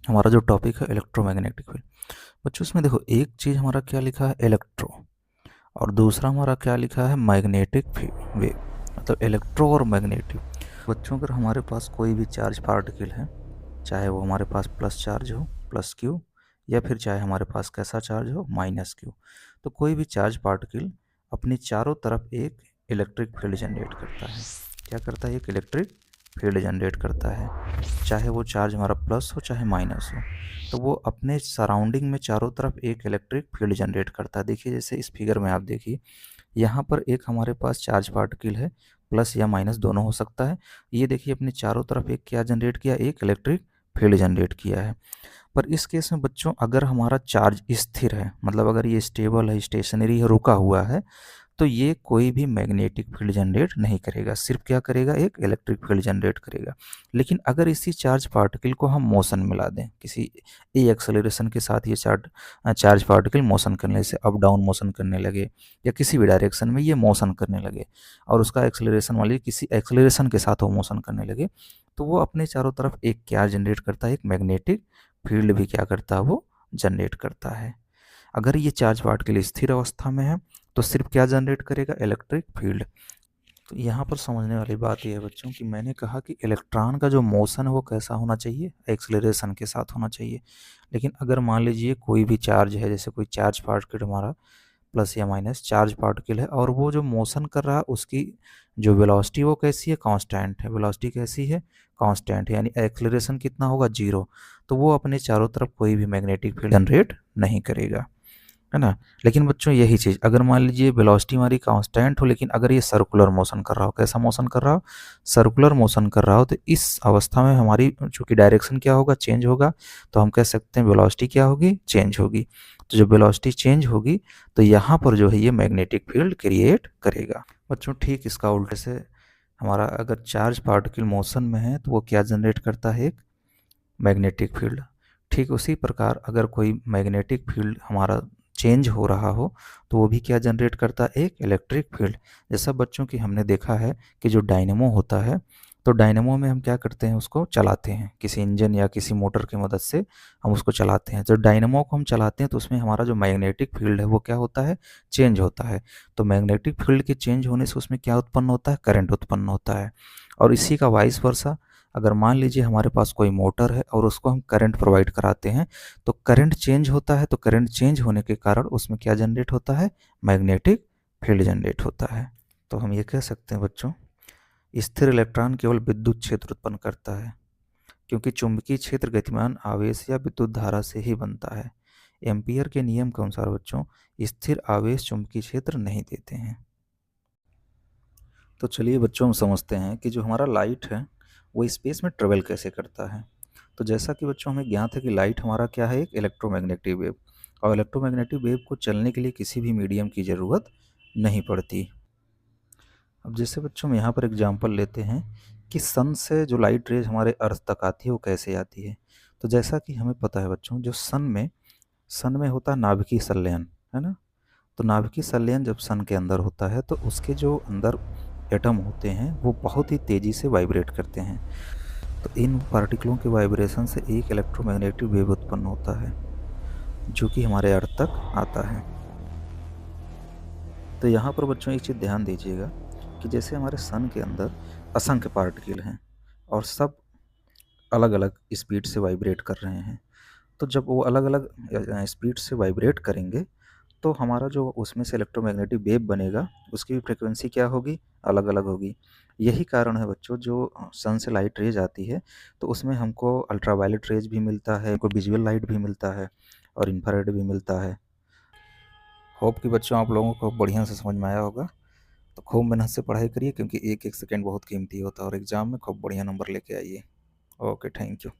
हमारा जो टॉपिक है इलेक्ट्रोमैग्नेटिक फील्ड। बच्चों इसमें देखो एक चीज़ हमारा क्या लिखा है इलेक्ट्रो, और दूसरा हमारा क्या लिखा है मैग्नेटिक वेव, मतलब इलेक्ट्रो और मैग्नेटिक। बच्चों अगर हमारे पास कोई भी चार्ज पार्टिकल है, चाहे वो हमारे पास प्लस चार्ज हो प्लस क्यू, या फिर चाहे हमारे पास कैसा चार्ज हो माइनस क्यू, तो कोई भी चार्ज पार्टिकल अपनी चारों तरफ एक इलेक्ट्रिक फील्ड जनरेट करता है। क्या करता है? एक इलेक्ट्रिक फील्ड जनरेट करता है, चाहे वो चार्ज हमारा प्लस हो चाहे माइनस हो, तो वो अपने सराउंडिंग में चारों तरफ एक इलेक्ट्रिक फील्ड जनरेट करता है। देखिए जैसे इस फिगर में आप देखिए, यहाँ पर एक हमारे पास चार्ज पार्टिकल है, प्लस या माइनस दोनों हो सकता है। ये देखिए अपने चारों तरफ एक क्या जनरेट किया, एक इलेक्ट्रिक फील्ड जनरेट किया है। पर इस केस में बच्चों अगर हमारा चार्ज स्थिर है, मतलब अगर ये स्टेबल है, स्टेशनरी है, रुका हुआ है, तो ये कोई भी मैग्नेटिक फील्ड जनरेट नहीं करेगा, सिर्फ क्या करेगा, एक इलेक्ट्रिक फील्ड जनरेट करेगा। लेकिन अगर इसी चार्ज पार्टिकल को हम मोशन में ला दें, किसी ए एक्सेलरेशन के साथ ये चार्ज पार्टिकल मोशन करने से अप डाउन मोशन करने लगे, या किसी भी डायरेक्शन में ये मोशन करने लगे, और उसका एक्सेलरेशन वाली किसी एक्सेलरेशन के साथ वो मोशन करने लगे, तो वो अपने चारों तरफ एक क्या जनरेट करता है, एक मैग्नेटिक फील्ड भी क्या करता है, वो जनरेट करता है। अगर ये चार्ज पार्टिकल स्थिर अवस्था में है तो सिर्फ क्या जनरेट करेगा, इलेक्ट्रिक फील्ड। तो यहाँ पर समझने वाली बात यह है बच्चों कि मैंने कहा कि इलेक्ट्रॉन का जो मोशन है वो कैसा होना चाहिए, एक्सेलरेशन के साथ होना चाहिए। लेकिन अगर मान लीजिए कोई भी चार्ज है, जैसे कोई चार्ज पार्टिकल हमारा प्लस या माइनस चार्ज पार्टिकल है, और वो जो मोशन कर रहा है उसकी जो वेलोसिटी वो कैसी है, कांस्टेंट है। वेलोसिटी कैसी है, कांस्टेंट है, यानी एक्सेलरेशन कितना होगा, जीरो। तो वो अपने चारों तरफ कोई भी मैग्नेटिक फील्ड जनरेट नहीं करेगा, है ना। लेकिन बच्चों यही चीज़ अगर मान लीजिए वेलोसिटी हमारी कांस्टेंट हो, लेकिन अगर ये सर्कुलर मोशन कर रहा हो, कैसा मोशन कर रहा हो, सर्कुलर मोशन कर रहा हो, तो इस अवस्था में हमारी चूँकि डायरेक्शन क्या होगा, चेंज होगा, तो हम कह सकते हैं वेलोसिटी क्या होगी, चेंज होगी। तो जब वेलोसिटी चेंज होगी तो यहाँ पर जो है ये मैग्नेटिक फील्ड क्रिएट करेगा। बच्चों ठीक इसका उल्टे से हमारा अगर चार्ज पार्टिकल मोशन में है तो वो क्या जनरेट करता है, एक मैग्नेटिक फील्ड। ठीक उसी प्रकार अगर कोई मैग्नेटिक फील्ड हमारा चेंज हो रहा हो तो वो भी क्या जनरेट करता है, एक इलेक्ट्रिक फील्ड। जैसा बच्चों की हमने देखा है कि जो डायनेमो होता है, तो डायनेमो में हम क्या करते हैं, उसको चलाते हैं किसी इंजन या किसी मोटर की मदद से हम उसको चलाते हैं। जब डायनेमो को हम चलाते हैं तो उसमें हमारा जो मैग्नेटिक फील्ड है वो क्या होता है, चेंज होता है। तो मैग्नेटिक फील्ड के चेंज होने से उसमें क्या उत्पन्न होता है, करंट उत्पन्न होता है। और इसी का वाइस वर्सा, अगर मान लीजिए हमारे पास कोई मोटर है और उसको हम करंट प्रोवाइड कराते हैं, तो करंट चेंज होता है, तो करंट चेंज होने के कारण उसमें क्या जनरेट होता है, मैग्नेटिक फील्ड जनरेट होता है। तो हम ये कह सकते हैं बच्चों, स्थिर इलेक्ट्रॉन केवल विद्युत क्षेत्र उत्पन्न करता है, क्योंकि चुंबकीय क्षेत्र गतिमान आवेश या विद्युत धारा से ही बनता है। एम्पियर के नियम के अनुसार बच्चों स्थिर आवेश चुंबकीय क्षेत्र नहीं देते हैं। तो चलिए बच्चों हम समझते हैं कि जो हमारा लाइट है वो स्पेस में ट्रेवल कैसे करता है। तो जैसा कि बच्चों हमें ज्ञात है कि लाइट हमारा क्या है, एक इलेक्ट्रोमैग्नेटिक वेव, और इलेक्ट्रोमैग्नेटिक वेव को चलने के लिए किसी भी मीडियम की ज़रूरत नहीं पड़ती। अब जैसे बच्चों हम यहाँ पर एग्जांपल लेते हैं कि सन से जो लाइट रेज हमारे अर्थ तक आती है वो कैसे आती है। तो जैसा कि हमें पता है बच्चों, जो सन में होता है नाभिकीय संलयन, है ना। तो नाभिकीय संलयन जब सन के अंदर होता है तो उसके जो अंदर एटम होते हैं वो बहुत ही तेज़ी से वाइब्रेट करते हैं। तो इन पार्टिकलों के वाइब्रेशन से एक इलेक्ट्रोमैग्नेटिक वेव उत्पन्न होता है जो कि हमारे अर्थ तक आता है। तो यहाँ पर बच्चों एक चीज़ ध्यान दीजिएगा कि जैसे हमारे सन के अंदर असंख्य पार्टिकल हैं और सब अलग अलग स्पीड से वाइब्रेट कर रहे हैं, तो जब वो अलग अलग स्पीड से वाइब्रेट करेंगे तो हमारा जो उसमें से इलेक्ट्रोमैग्नेटिक वेव बनेगा उसकी भी फ्रिक्वेंसी क्या होगी, अलग अलग होगी। यही कारण है बच्चों, जो सन से लाइट रेज आती है तो उसमें हमको अल्ट्रावायलेट रेज भी मिलता है, हमको विजुअल लाइट भी मिलता है, और इंफ्रारेड भी मिलता है। होप कि बच्चों आप लोगों को बढ़िया से समझ में आया होगा। तो खूब मेहनत से पढ़ाई करिए, क्योंकि एक एक सेकेंड बहुत कीमती होता है, और एग्ज़ाम में खूब बढ़िया नंबर लेके आइए। Okay, thank you.